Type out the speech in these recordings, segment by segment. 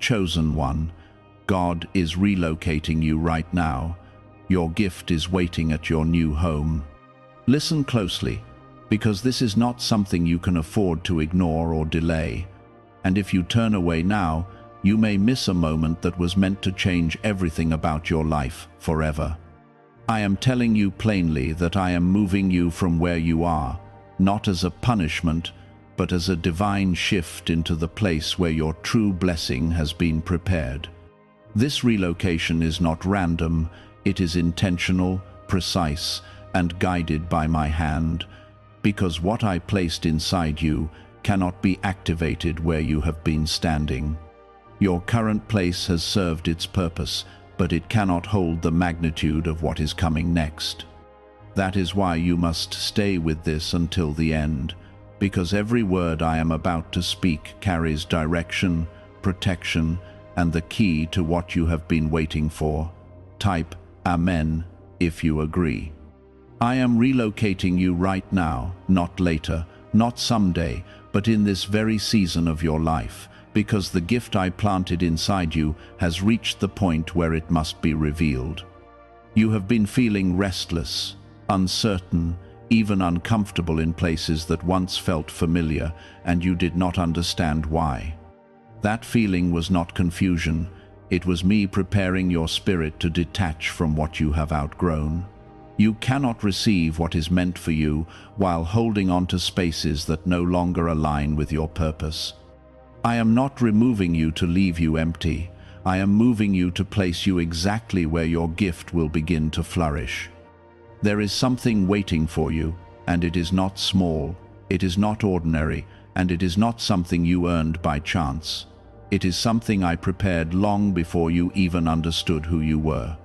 chosen one. God is relocating you right now. Your gift is waiting at your new home. Listen closely, because this is not something you can afford to ignore or delay. And if you turn away now, you may miss a moment that was meant to change everything about your life forever. I am telling you plainly that I am moving you from where you are, not as a punishment, but as a divine shift into the place where your true blessing has been prepared. This relocation is not random, it is intentional, precise, and guided by my hand, because what I placed inside you cannot be activated where you have been standing. Your current place has served its purpose, but it cannot hold the magnitude of what is coming next. That is why you must stay with this until the end, because every word I am about to speak carries direction, protection, and the key to what you have been waiting for. Type Amen if you agree. I am relocating you right now, not later, not someday, but in this very season of your life, because the gift I planted inside you has reached the point where it must be revealed. You have been feeling restless, uncertain, even uncomfortable in places that once felt familiar, and you did not understand why. That feeling was not confusion, it was me preparing your spirit to detach from what you have outgrown. You cannot receive what is meant for you while holding on to spaces that no longer align with your purpose. I am not removing you to leave you empty. I am moving you to place you exactly where your gift will begin to flourish. There is something waiting for you, and it is not small, it is not ordinary, and it is not something you earned by chance. It is something I prepared long before you even understood who you were.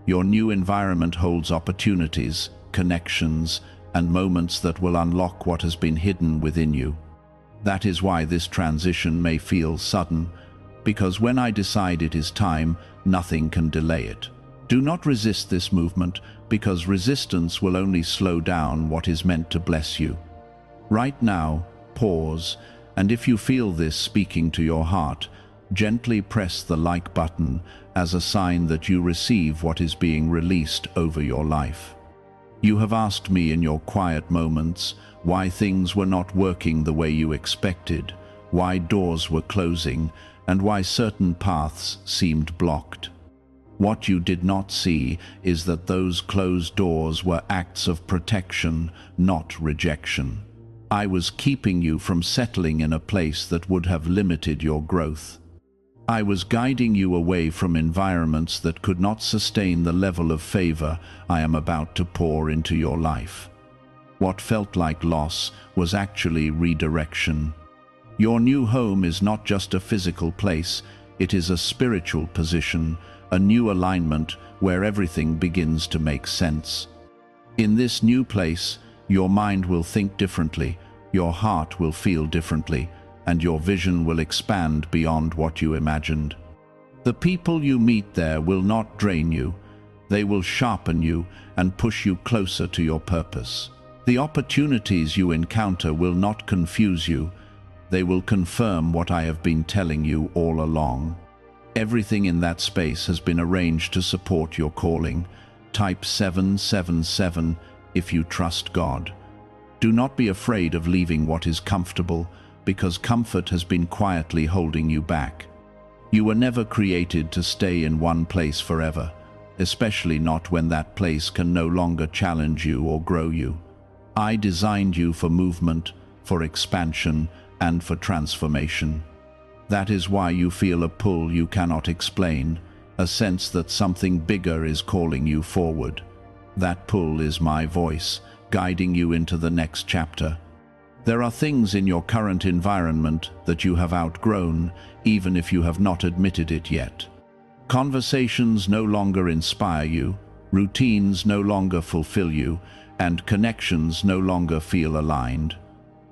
Your new environment holds opportunities, connections, and moments that will unlock what has been hidden within you. That is why this transition may feel sudden, because when I decide it is time, nothing can delay it. Do not resist this movement, because resistance will only slow down what is meant to bless you. Right now, pause, and if you feel this speaking to your heart, gently press the like button as a sign that you receive what is being released over your life. You have asked me in your quiet moments why things were not working the way you expected, why doors were closing, and why certain paths seemed blocked. What you did not see is that those closed doors were acts of protection, not rejection. I was keeping you from settling in a place that would have limited your growth. I was guiding you away from environments that could not sustain the level of favor I am about to pour into your life. What felt like loss was actually redirection. Your new home is not just a physical place, it is a spiritual position, a new alignment where everything begins to make sense. In this new place, your mind will think differently, your heart will feel differently, and your vision will expand beyond what you imagined. The people you meet there will not drain you. They will sharpen you and push you closer to your purpose. The opportunities you encounter will not confuse you. They will confirm what I have been telling you all along. Everything in that space has been arranged to support your calling. Type 777 if you trust God. Do not be afraid of leaving what is comfortable, because comfort has been quietly holding you back. You were never created to stay in one place forever, especially not when that place can no longer challenge you or grow you. I designed you for movement, for expansion, and for transformation. That is why you feel a pull you cannot explain, a sense that something bigger is calling you forward. That pull is my voice, guiding you into the next chapter. There are things in your current environment that you have outgrown, even if you have not admitted it yet. Conversations no longer inspire you, routines no longer fulfill you, and connections no longer feel aligned.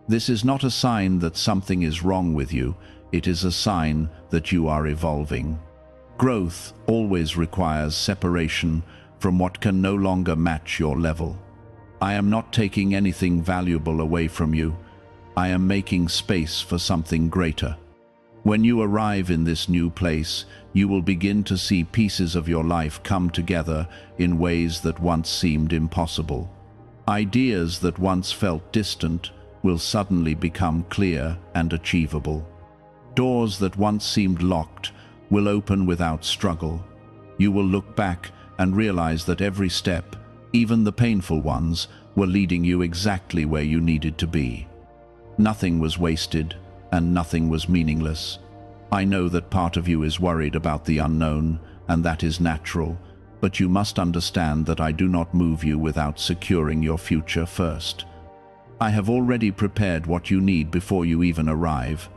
This is not a sign that something is wrong with you, it is a sign that you are evolving. Growth always requires separation from what can no longer match your level. I am not taking anything valuable away from you. I am making space for something greater. When you arrive in this new place, you will begin to see pieces of your life come together in ways that once seemed impossible. Ideas that once felt distant will suddenly become clear and achievable. Doors that once seemed locked will open without struggle. You will look back and realize that every step, even the painful ones, were leading you exactly where you needed to be. Nothing was wasted, and nothing was meaningless. I know that part of you is worried about the unknown, and that is natural, but you must understand that I do not move you without securing your future first. I have already prepared what you need before you even arrive.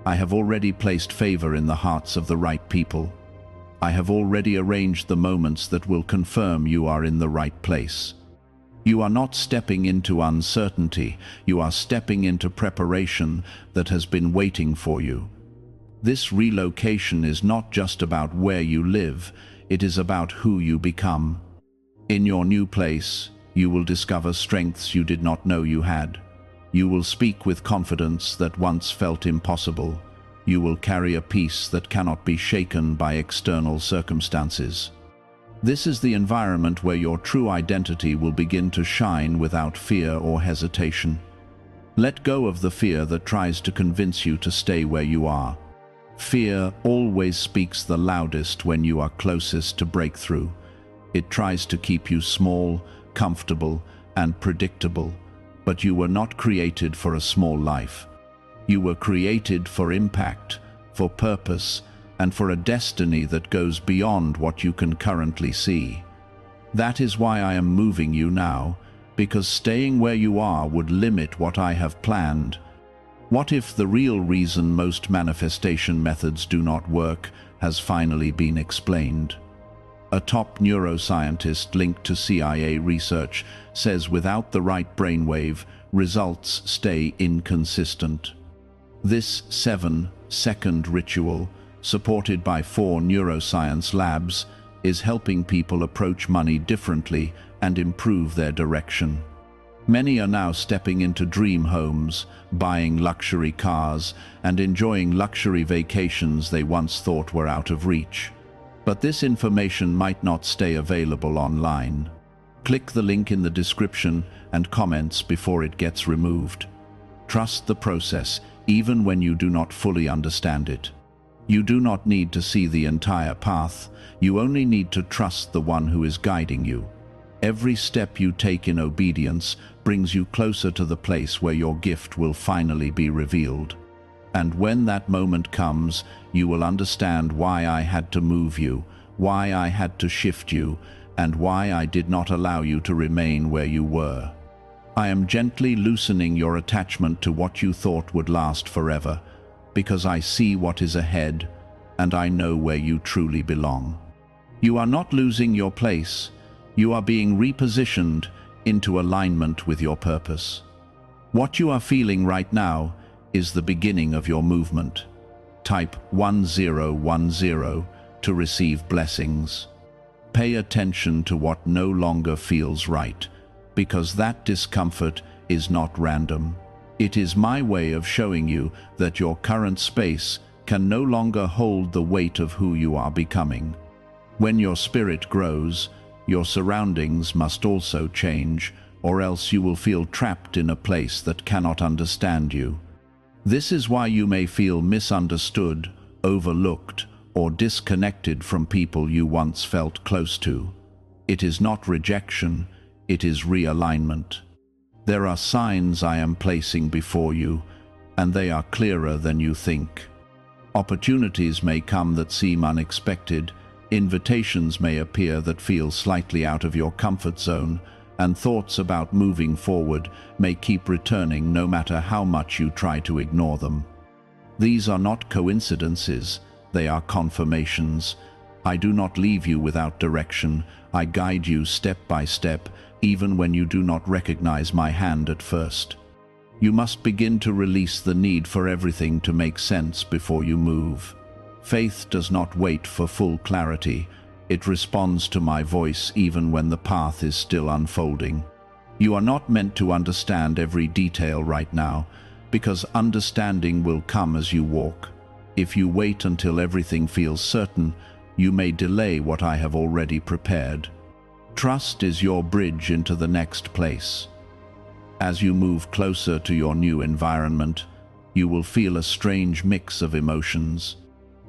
I have already placed favor in the hearts of the right people. I have already arranged the moments that will confirm you are in the right place. You are not stepping into uncertainty, you are stepping into preparation that has been waiting for you. This relocation is not just about where you live, it is about who you become. In your new place, you will discover strengths you did not know you had. You will speak with confidence that once felt impossible. You will carry a peace that cannot be shaken by external circumstances. This is the environment where your true identity will begin to shine without fear or hesitation. Let go of the fear that tries to convince you to stay where you are. Fear always speaks the loudest when you are closest to breakthrough. It tries to keep you small, comfortable, and predictable, but you were not created for a small life. You were created for impact, for purpose, and for a destiny that goes beyond what you can currently see. That is why I am moving you now, because staying where you are would limit what I have planned. What if the real reason most manifestation methods do not work has finally been explained? A top neuroscientist linked to CIA research says without the right brainwave, results stay inconsistent. This 7-second ritual, supported by 4 neuroscience labs, is helping people approach money differently and improve their direction. Many are now stepping into dream homes, buying luxury cars, and enjoying luxury vacations they once thought were out of reach. But this information might not stay available online. Click the link in the description and comments before it gets removed. Trust the process, even when you do not fully understand it. You do not need to see the entire path, you only need to trust the one who is guiding you. Every step you take in obedience brings you closer to the place where your gift will finally be revealed. And when that moment comes, you will understand why I had to move you, why I had to shift you, and why I did not allow you to remain where you were. I am gently loosening your attachment to what you thought would last forever, because I see what is ahead, and I know where you truly belong. You are not losing your place, you are being repositioned into alignment with your purpose. What you are feeling right now is the beginning of your movement. Type 1010 to receive blessings. Pay attention to what no longer feels right, because that discomfort is not random. It is my way of showing you that your current space can no longer hold the weight of who you are becoming. When your spirit grows, your surroundings must also change, or else you will feel trapped in a place that cannot understand you. This is why you may feel misunderstood, overlooked, or disconnected from people you once felt close to. It is not rejection, it is realignment. There are signs I am placing before you, and they are clearer than you think. Opportunities may come that seem unexpected, invitations may appear that feel slightly out of your comfort zone, and thoughts about moving forward may keep returning no matter how much you try to ignore them. These are not coincidences, they are confirmations. I do not leave you without direction, I guide you step by step, even when you do not recognize my hand at first. You must begin to release the need for everything to make sense before you move. Faith does not wait for full clarity. It responds to my voice even when the path is still unfolding. You are not meant to understand every detail right now, because understanding will come as you walk. If you wait until everything feels certain, you may delay what I have already prepared. Trust is your bridge into the next place. As you move closer to your new environment, you will feel a strange mix of emotions.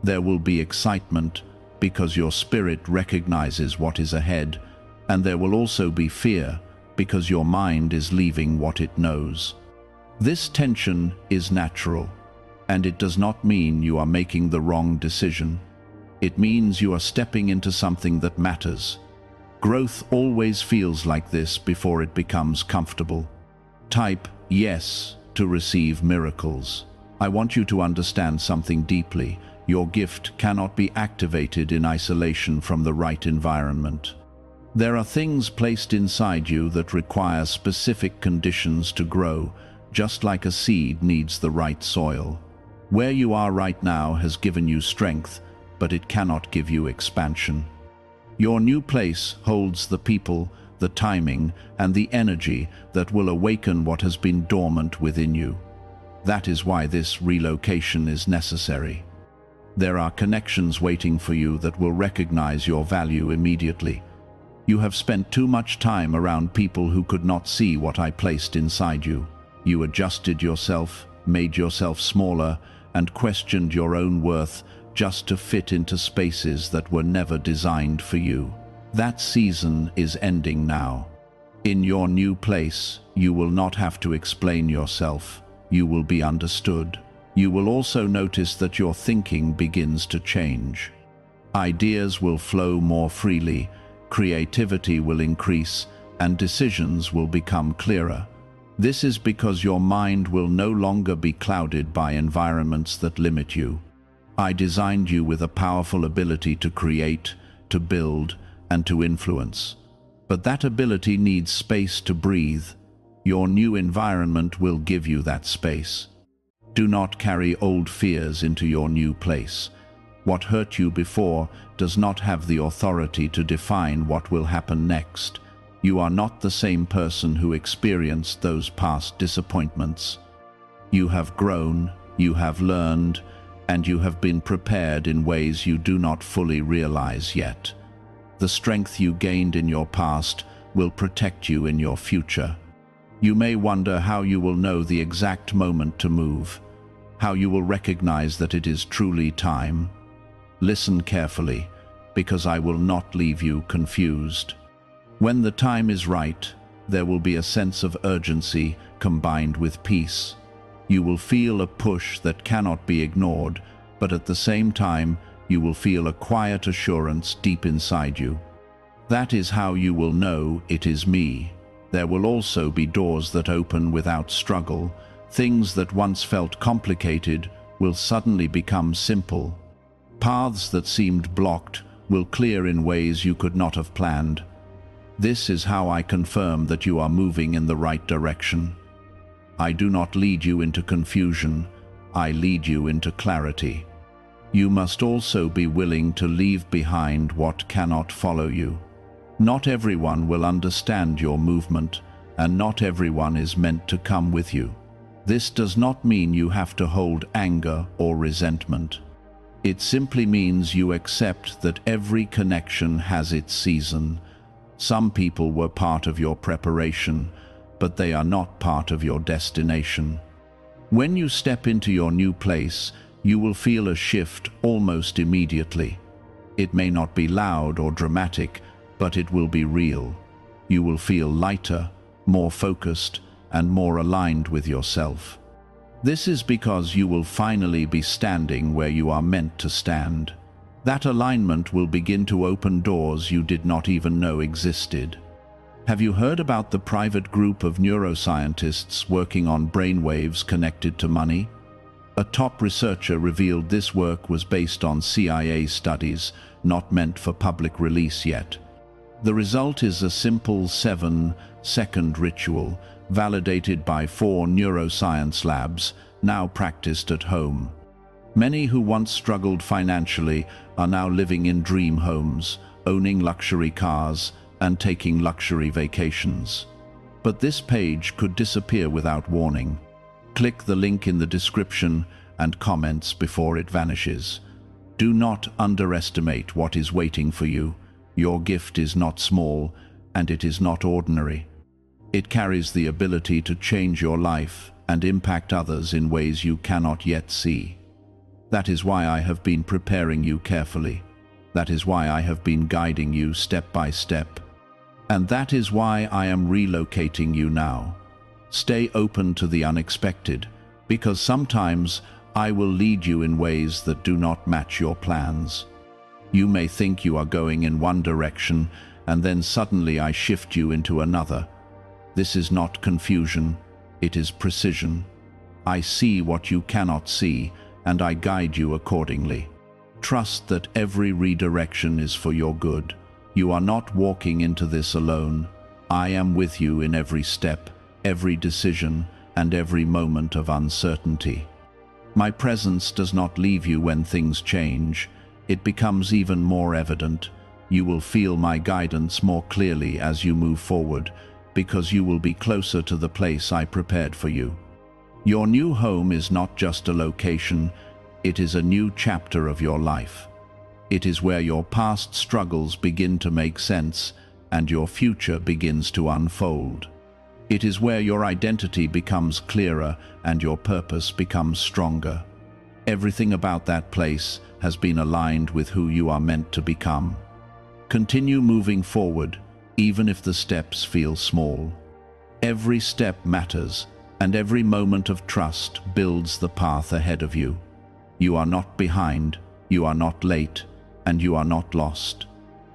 There will be excitement because your spirit recognizes what is ahead, and there will also be fear because your mind is leaving what it knows. This tension is natural, and it does not mean you are making the wrong decision. It means you are stepping into something that matters. Growth always feels like this before it becomes comfortable. Type yes to receive miracles. I want you to understand something deeply. Your gift cannot be activated in isolation from the right environment. There are things placed inside you that require specific conditions to grow, just like a seed needs the right soil. Where you are right now has given you strength, but it cannot give you expansion. Your new place holds the people, the timing, and the energy that will awaken what has been dormant within you. That is why this relocation is necessary. There are connections waiting for you that will recognize your value immediately. You have spent too much time around people who could not see what I placed inside you. You adjusted yourself, made yourself smaller, and questioned your own worth just to fit into spaces that were never designed for you. That season is ending now. In your new place, you will not have to explain yourself. You will be understood. You will also notice that your thinking begins to change. Ideas will flow more freely, creativity will increase, and decisions will become clearer. This is because your mind will no longer be clouded by environments that limit you. I designed you with a powerful ability to create, to build, and to influence. But that ability needs space to breathe. Your new environment will give you that space. Do not carry old fears into your new place. What hurt you before does not have the authority to define what will happen next. You are not the same person who experienced those past disappointments. You have grown, you have learned, and you have been prepared in ways you do not fully realize yet. The strength you gained in your past will protect you in your future. You may wonder how you will know the exact moment to move, how you will recognize that it is truly time. Listen carefully, because I will not leave you confused. When the time is right, there will be a sense of urgency combined with peace. You will feel a push that cannot be ignored, but at the same time, you will feel a quiet assurance deep inside you. That is how you will know it is me. There will also be doors that open without struggle. Things that once felt complicated will suddenly become simple. Paths that seemed blocked will clear in ways you could not have planned. This is how I confirm that you are moving in the right direction. I do not lead you into confusion, I lead you into clarity. You must also be willing to leave behind what cannot follow you. Not everyone will understand your movement, and not everyone is meant to come with you. This does not mean you have to hold anger or resentment. It simply means you accept that every connection has its season. Some people were part of your preparation, but they are not part of your destination. When you step into your new place, you will feel a shift almost immediately. It may not be loud or dramatic, but it will be real. You will feel lighter, more focused, and more aligned with yourself. This is because you will finally be standing where you are meant to stand. That alignment will begin to open doors you did not even know existed. Have you heard about the private group of neuroscientists working on brainwaves connected to money? A top researcher revealed this work was based on CIA studies, not meant for public release yet. The result is a simple 7-second ritual, validated by 4 neuroscience labs, now practiced at home. Many who once struggled financially are now living in dream homes, owning luxury cars, and taking luxury vacations. But this page could disappear without warning. Click the link in the description and comments before it vanishes. Do not underestimate what is waiting for you. Your gift is not small, and it is not ordinary. It carries the ability to change your life and impact others in ways you cannot yet see. That is why I have been preparing you carefully. That is why I have been guiding you step by step. And that is why I am relocating you now. Stay open to the unexpected, because sometimes I will lead you in ways that do not match your plans. You may think you are going in one direction, and then suddenly I shift you into another. This is not confusion, it is precision. I see what you cannot see, and I guide you accordingly. Trust that every redirection is for your good. You are not walking into this alone. I am with you in every step, every decision, and every moment of uncertainty. My presence does not leave you when things change. It becomes even more evident. You will feel my guidance more clearly as you move forward, because you will be closer to the place I prepared for you. Your new home is not just a location, it is a new chapter of your life. It is where your past struggles begin to make sense and your future begins to unfold. It is where your identity becomes clearer and your purpose becomes stronger. Everything about that place has been aligned with who you are meant to become. Continue moving forward, even if the steps feel small. Every step matters, and every moment of trust builds the path ahead of you. You are not behind, you are not late, and you are not lost.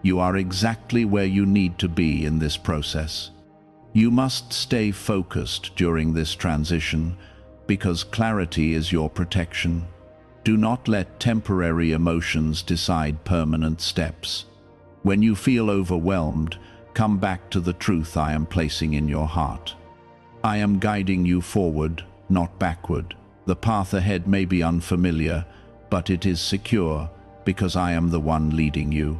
You are exactly where you need to be in this process. You must stay focused during this transition, because clarity is your protection. Do not let temporary emotions decide permanent steps. When you feel overwhelmed, come back to the truth I am placing in your heart. I am guiding you forward, not backward. The path ahead may be unfamiliar, but it is secure because I am the one leading you.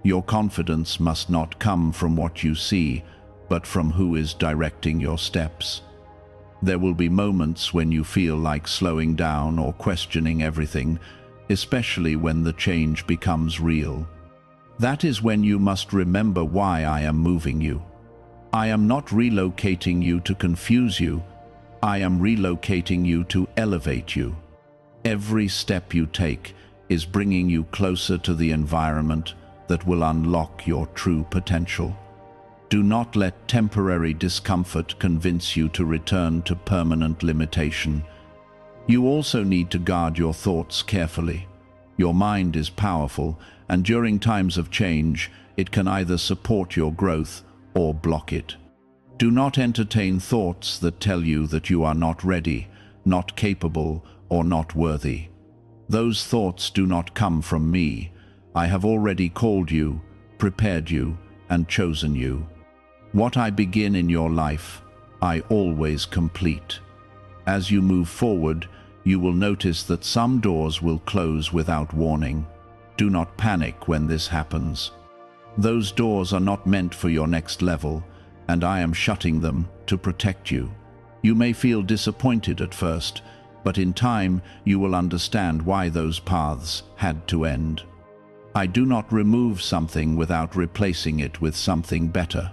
Your confidence must not come from what you see, but from who is directing your steps. There will be moments when you feel like slowing down or questioning everything, especially when the change becomes real. That is when you must remember why I am moving you. I am not relocating you to confuse you. I am relocating you to elevate you. Every step you take is bringing you closer to the environment that will unlock your true potential. Do not let temporary discomfort convince you to return to permanent limitation. You also need to guard your thoughts carefully. Your mind is powerful, and during times of change, it can either support your growth or block it. Do not entertain thoughts that tell you that you are not ready, not capable, or not worthy. Those thoughts do not come from me. I have already called you, prepared you, and chosen you. What I begin in your life, I always complete. As you move forward, you will notice that some doors will close without warning. Do not panic when this happens. Those doors are not meant for your next level, and I am shutting them to protect you. You may feel disappointed at first, but in time you will understand why those paths had to end. I do not remove something without replacing it with something better.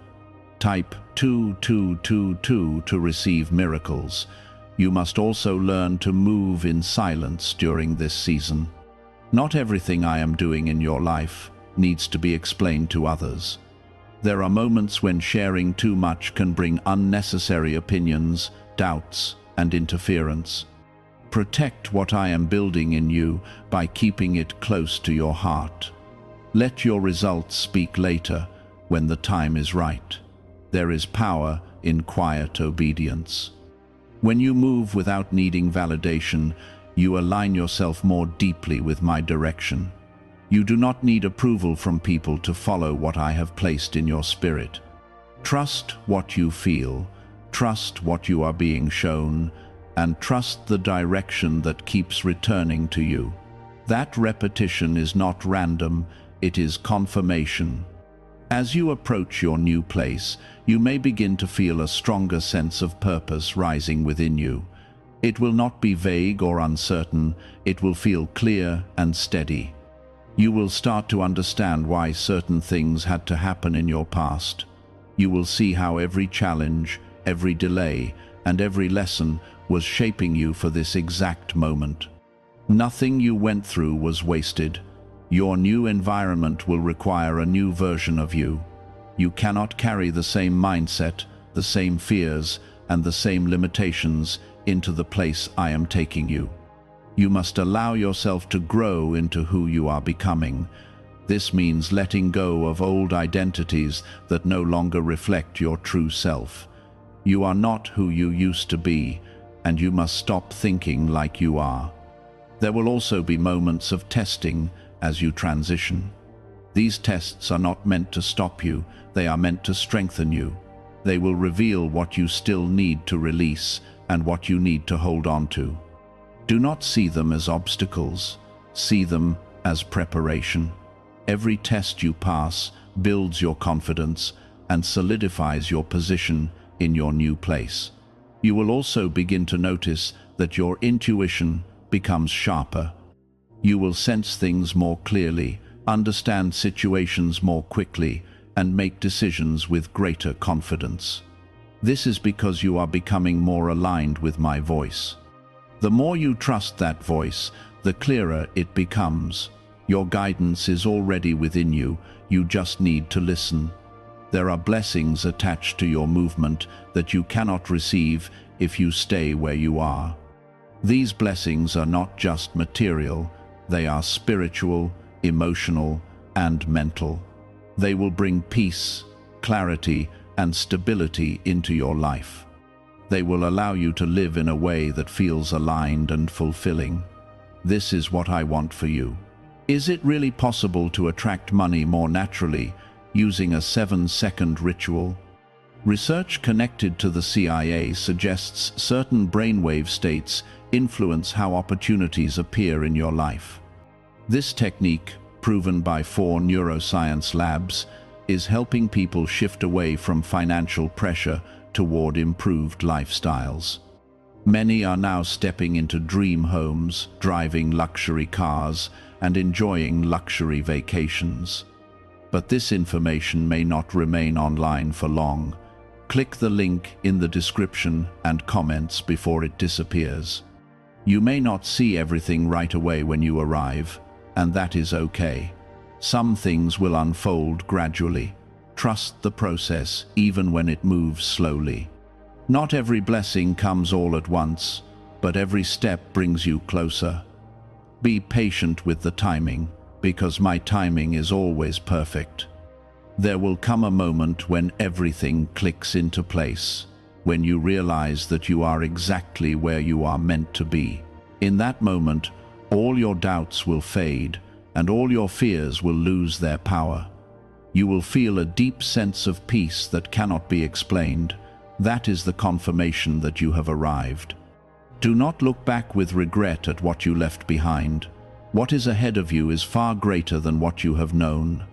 Type 2222 to receive miracles. You must also learn to move in silence during this season. Not everything I am doing in your life needs to be explained to others. There are moments when sharing too much can bring unnecessary opinions, doubts, and interference. Protect what I am building in you by keeping it close to your heart. Let your results speak later, when the time is right. There is power in quiet obedience. When you move without needing validation, you align yourself more deeply with my direction. You do not need approval from people to follow what I have placed in your spirit. Trust what you feel, trust what you are being shown, and trust the direction that keeps returning to you. That repetition is not random, it is confirmation. As you approach your new place, you may begin to feel a stronger sense of purpose rising within you. It will not be vague or uncertain, it will feel clear and steady. You will start to understand why certain things had to happen in your past. You will see how every challenge, every delay, and every lesson was shaping you for this exact moment. Nothing you went through was wasted. Your new environment will require a new version of you. You cannot carry the same mindset, the same fears, and the same limitations into the place I am taking you. You must allow yourself to grow into who you are becoming. This means letting go of old identities that no longer reflect your true self. You are not who you used to be, and you must stop thinking like you are. There will also be moments of testing as you transition. These tests are not meant to stop you, they are meant to strengthen you. They will reveal what you still need to release and what you need to hold on to. Do not see them as obstacles, see them as preparation. Every test you pass builds your confidence and solidifies your position in your new place. You will also begin to notice that your intuition becomes sharper. You will sense things more clearly, understand situations more quickly, and make decisions with greater confidence. This is because you are becoming more aligned with my voice. The more you trust that voice, the clearer it becomes. Your guidance is already within you, you just need to listen. There are blessings attached to your movement that you cannot receive if you stay where you are. These blessings are not just material, they are spiritual, emotional, and mental. They will bring peace, clarity, and stability into your life. They will allow you to live in a way that feels aligned and fulfilling. This is what I want for you. Is it really possible to attract money more naturally using a 7-second ritual? Research connected to the CIA suggests certain brainwave states influence how opportunities appear in your life. This technique, proven by 4 neuroscience labs, is helping people shift away from financial pressure toward improved lifestyles. Many are now stepping into dream homes, driving luxury cars, and enjoying luxury vacations. But this information may not remain online for long. Click the link in the description and comments before it disappears. You may not see everything right away when you arrive, and that is okay. Some things will unfold gradually. Trust the process, even when it moves slowly. Not every blessing comes all at once, but every step brings you closer. Be patient with the timing, because my timing is always perfect. There will come a moment when everything clicks into place, when you realize that you are exactly where you are meant to be. In that moment, all your doubts will fade, and all your fears will lose their power. You will feel a deep sense of peace that cannot be explained. That is the confirmation that you have arrived. Do not look back with regret at what you left behind. What is ahead of you is far greater than what you have known.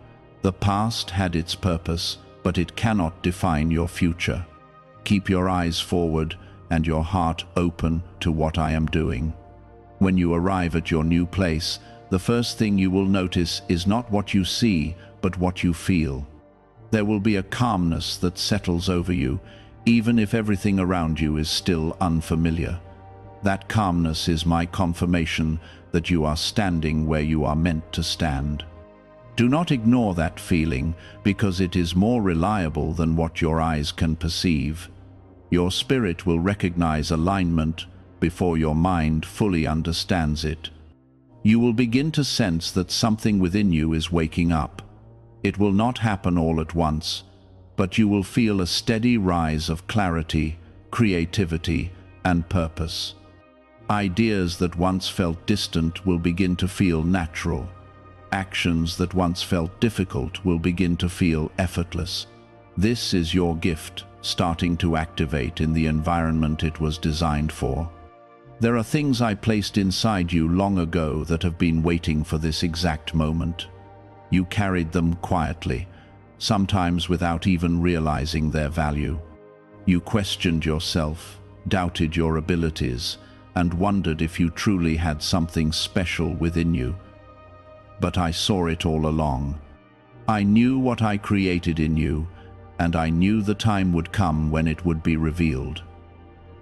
The past had its purpose, but it cannot define your future. Keep your eyes forward and your heart open to what I am doing. When you arrive at your new place, the first thing you will notice is not what you see, but what you feel. There will be a calmness that settles over you, even if everything around you is still unfamiliar. That calmness is my confirmation that you are standing where you are meant to stand. Do not ignore that feeling, because it is more reliable than what your eyes can perceive. Your spirit will recognize alignment before your mind fully understands it. You will begin to sense that something within you is waking up. It will not happen all at once, but you will feel a steady rise of clarity, creativity, and purpose. Ideas that once felt distant will begin to feel natural. Actions that once felt difficult will begin to feel effortless. This is your gift starting to activate in the environment it was designed for. There are things I placed inside you long ago that have been waiting for this exact moment. You carried them quietly, sometimes without even realizing their value. You questioned yourself, doubted your abilities, and wondered if you truly had something special within you. But I saw it all along. I knew what I created in you, and I knew the time would come when it would be revealed.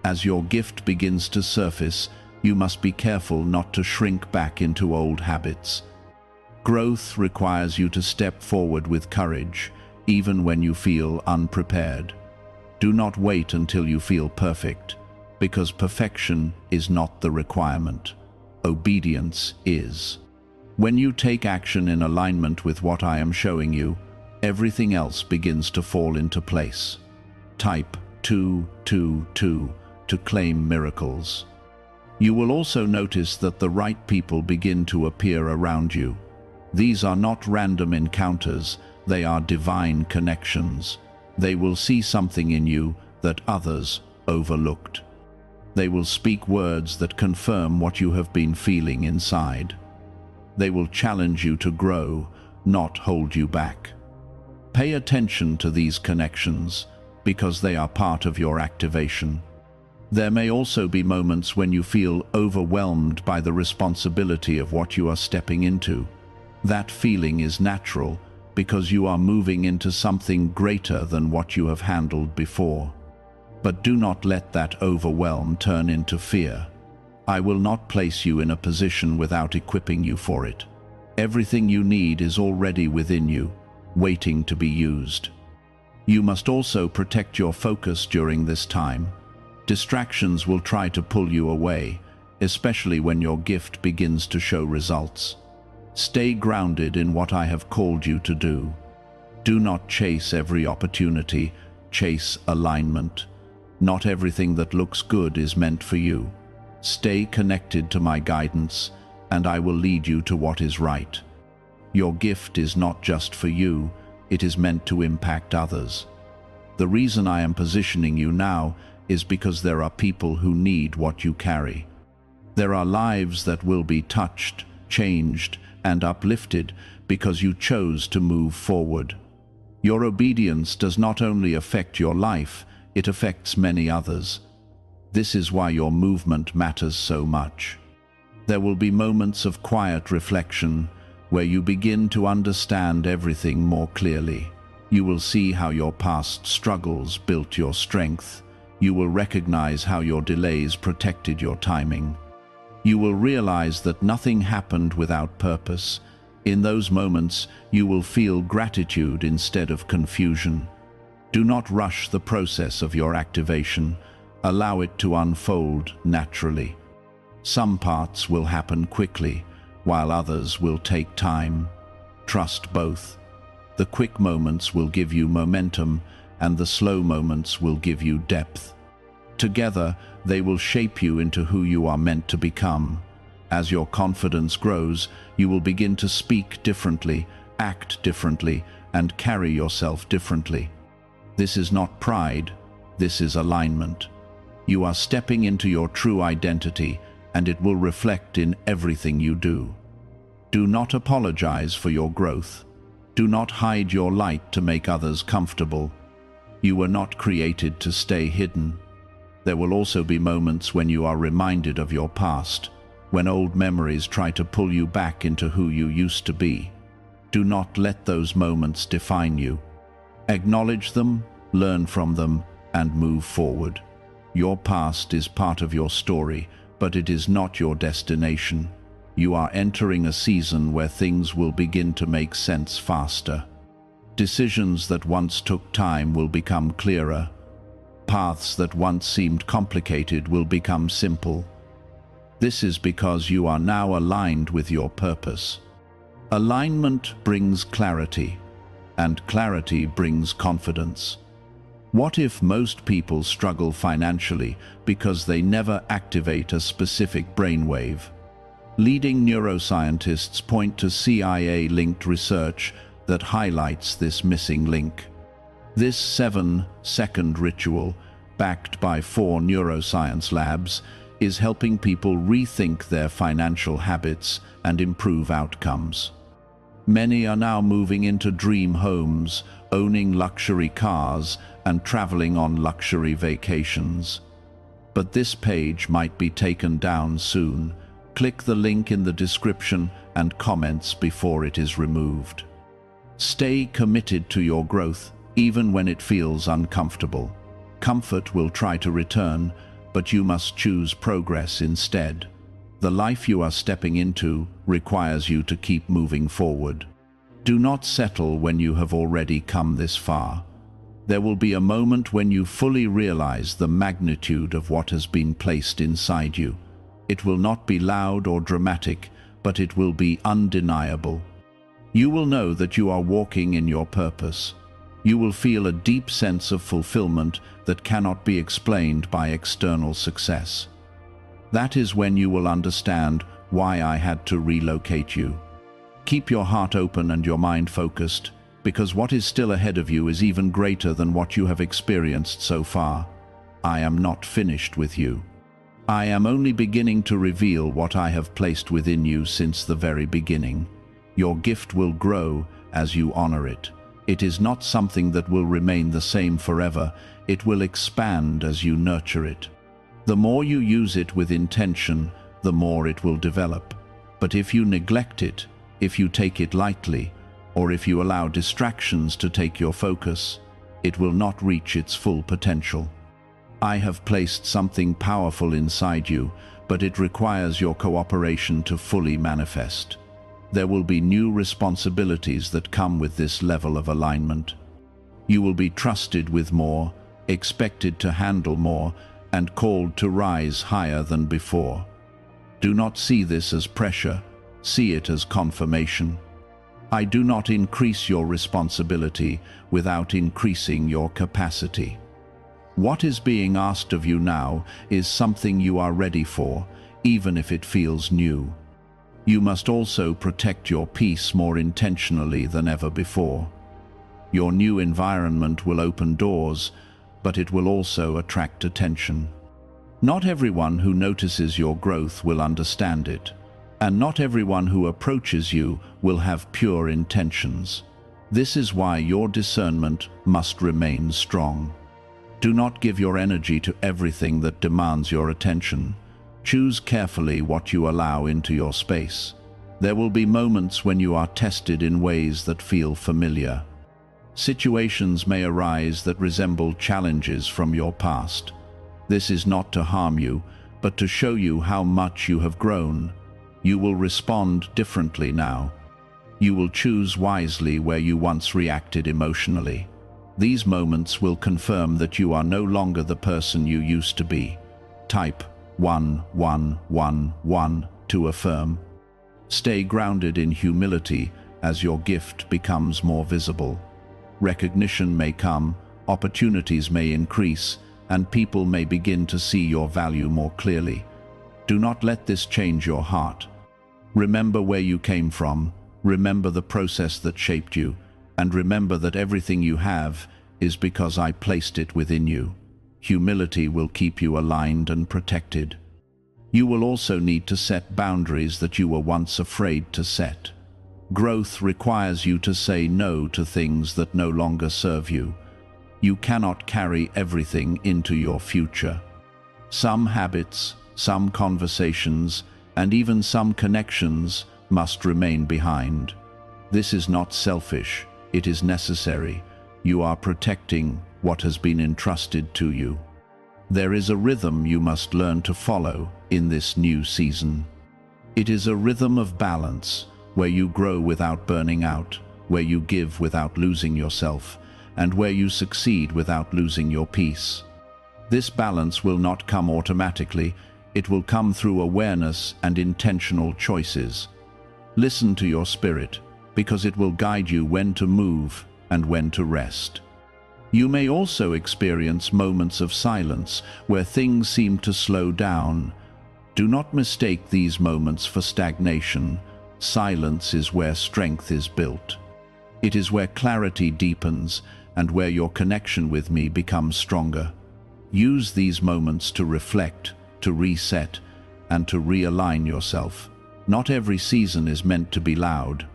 As your gift begins to surface, you must be careful not to shrink back into old habits. Growth requires you to step forward with courage, even when you feel unprepared. Do not wait until you feel perfect, because perfection is not the requirement. Obedience is. When you take action in alignment with what I am showing you, everything else begins to fall into place. Type 222 to claim miracles. You will also notice that the right people begin to appear around you. These are not random encounters, they are divine connections. They will see something in you that others overlooked. They will speak words that confirm what you have been feeling inside. They will challenge you to grow, not hold you back. Pay attention to these connections, because they are part of your activation. There may also be moments when you feel overwhelmed by the responsibility of what you are stepping into. That feeling is natural, because you are moving into something greater than what you have handled before. But do not let that overwhelm turn into fear. I will not place you in a position without equipping you for it. Everything you need is already within you, waiting to be used. You must also protect your focus during this time. Distractions will try to pull you away, especially when your gift begins to show results. Stay grounded in what I have called you to do. Do not chase every opportunity, chase alignment. Not everything that looks good is meant for you. Stay connected to my guidance, and I will lead you to what is right. Your gift is not just for you, it is meant to impact others. The reason I am positioning you now is because there are people who need what you carry. There are lives that will be touched, changed, and uplifted because you chose to move forward. Your obedience does not only affect your life, it affects many others. This is why your movement matters so much. There will be moments of quiet reflection where you begin to understand everything more clearly. You will see how your past struggles built your strength. You will recognize how your delays protected your timing. You will realize that nothing happened without purpose. In those moments, you will feel gratitude instead of confusion. Do not rush the process of your activation. Allow it to unfold naturally. Some parts will happen quickly, while others will take time. Trust both. The quick moments will give you momentum, and the slow moments will give you depth. Together, they will shape you into who you are meant to become. As your confidence grows, you will begin to speak differently, act differently, and carry yourself differently. This is not pride, this is alignment. You are stepping into your true identity, and it will reflect in everything you do. Do not apologize for your growth. Do not hide your light to make others comfortable. You were not created to stay hidden. There will also be moments when you are reminded of your past, when old memories try to pull you back into who you used to be. Do not let those moments define you. Acknowledge them, learn from them, and move forward. Your past is part of your story, but it is not your destination. You are entering a season where things will begin to make sense faster. Decisions that once took time will become clearer. Paths that once seemed complicated will become simple. This is because you are now aligned with your purpose. Alignment brings clarity, and clarity brings confidence. What if most people struggle financially because they never activate a specific brainwave? Leading neuroscientists point to CIA-linked research that highlights this missing link. This 7-second ritual, backed by 4 neuroscience labs, is helping people rethink their financial habits and improve outcomes. Many are now moving into dream homes, owning luxury cars, and traveling on luxury vacations. but this page might be taken down soon. Click the link in the description and comments before it is removed. Stay committed to your growth, even when it feels uncomfortable. Comfort will try to return, but you must choose progress instead. The life you are stepping into requires you to keep moving forward. Do not settle when you have already come this far. There will be a moment when you fully realize the magnitude of what has been placed inside you. It will not be loud or dramatic, but it will be undeniable. You will know that you are walking in your purpose. You will feel a deep sense of fulfillment that cannot be explained by external success. That is when you will understand why I had to relocate you. Keep your heart open and your mind focused, because what is still ahead of you is even greater than what you have experienced so far. I am not finished with you. I am only beginning to reveal what I have placed within you since the very beginning. Your gift will grow as you honor it. It is not something that will remain the same forever. It will expand as you nurture it. The more you use it with intention, the more it will develop. But if you neglect it, if you take it lightly, or if you allow distractions to take your focus, it will not reach its full potential. I have placed something powerful inside you, but it requires your cooperation to fully manifest. There will be new responsibilities that come with this level of alignment. You will be trusted with more, expected to handle more, and called to rise higher than before. Do not see this as pressure, see it as confirmation. I do not increase your responsibility without increasing your capacity. What is being asked of you now is something you are ready for, even if it feels new. You must also protect your peace more intentionally than ever before. Your new environment will open doors, but it will also attract attention. Not everyone who notices your growth will understand it, and not everyone who approaches you will have pure intentions. This is why your discernment must remain strong. Do not give your energy to everything that demands your attention. Choose carefully what you allow into your space. There will be moments when you are tested in ways that feel familiar. Situations may arise that resemble challenges from your past. This is not to harm you, but to show you how much you have grown. You will respond differently now. You will choose wisely where you once reacted emotionally. These moments will confirm that you are no longer the person you used to be. Type 1111 to affirm. Stay grounded in humility as your gift becomes more visible. Recognition may come, opportunities may increase, and people may begin to see your value more clearly. Do not let this change your heart. Remember where you came from, remember the process that shaped you, and remember that everything you have is because I placed it within you. Humility will keep you aligned and protected. You will also need to set boundaries that you were once afraid to set. Growth requires you to say no to things that no longer serve you. You cannot carry everything into your future. Some habits, some conversations, and even some connections must remain behind. This is not selfish, it is necessary. You are protecting what has been entrusted to you. There is a rhythm you must learn to follow in this new season. It is a rhythm of balance, where you grow without burning out, where you give without losing yourself, and where you succeed without losing your peace. This balance will not come automatically, it will come through awareness and intentional choices. Listen to your spirit, because it will guide you when to move and when to rest. You may also experience moments of silence where things seem to slow down. Do not mistake these moments for stagnation. Silence is where strength is built. It is where clarity deepens and where your connection with me becomes stronger. Use these moments to reflect, to reset, and to realign yourself. Not every season is meant to be loud.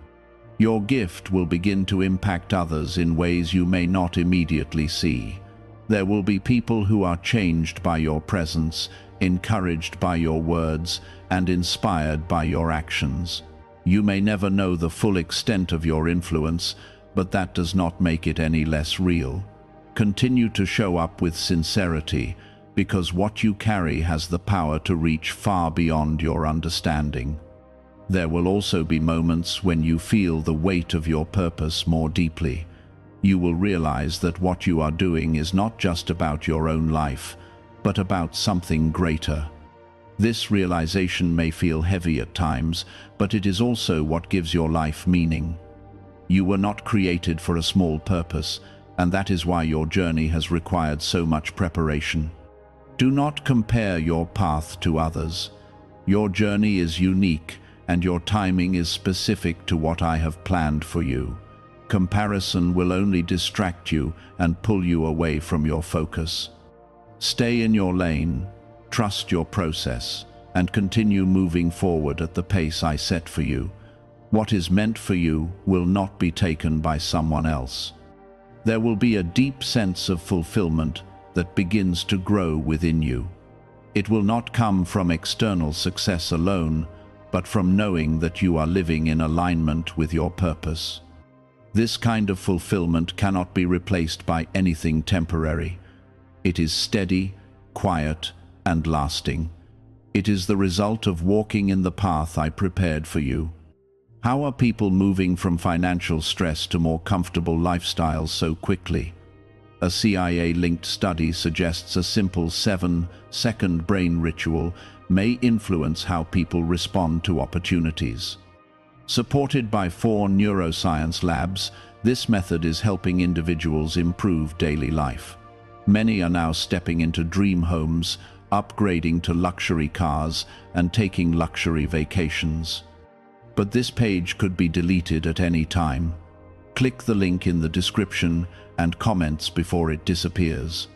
Your gift will begin to impact others in ways you may not immediately see. There will be people who are changed by your presence, encouraged by your words, and inspired by your actions. You may never know the full extent of your influence, but that does not make it any less real. Continue to show up with sincerity, because what you carry has the power to reach far beyond your understanding. There will also be moments when you feel the weight of your purpose more deeply. You will realize that what you are doing is not just about your own life, but about something greater. This realization may feel heavy at times, but it is also what gives your life meaning. You were not created for a small purpose, and that is why your journey has required so much preparation. Do not compare your path to others. Your journey is unique, and your timing is specific to what I have planned for you. Comparison will only distract you and pull you away from your focus. Stay in your lane, trust your process, and continue moving forward at the pace I set for you. What is meant for you will not be taken by someone else. There will be a deep sense of fulfillment that begins to grow within you. It will not come from external success alone, but from knowing that you are living in alignment with your purpose. This kind of fulfillment cannot be replaced by anything temporary. It is steady, quiet, and lasting. It is the result of walking in the path I prepared for you. How are people moving from financial stress to more comfortable lifestyles so quickly? A CIA-linked study suggests a simple 7-second brain ritual may influence how people respond to opportunities. Supported by 4 neuroscience labs, this method is helping individuals improve daily life. Many are now stepping into dream homes, upgrading to luxury cars, and taking luxury vacations. But this page could be deleted at any time. Click the link in the description and comments before it disappears.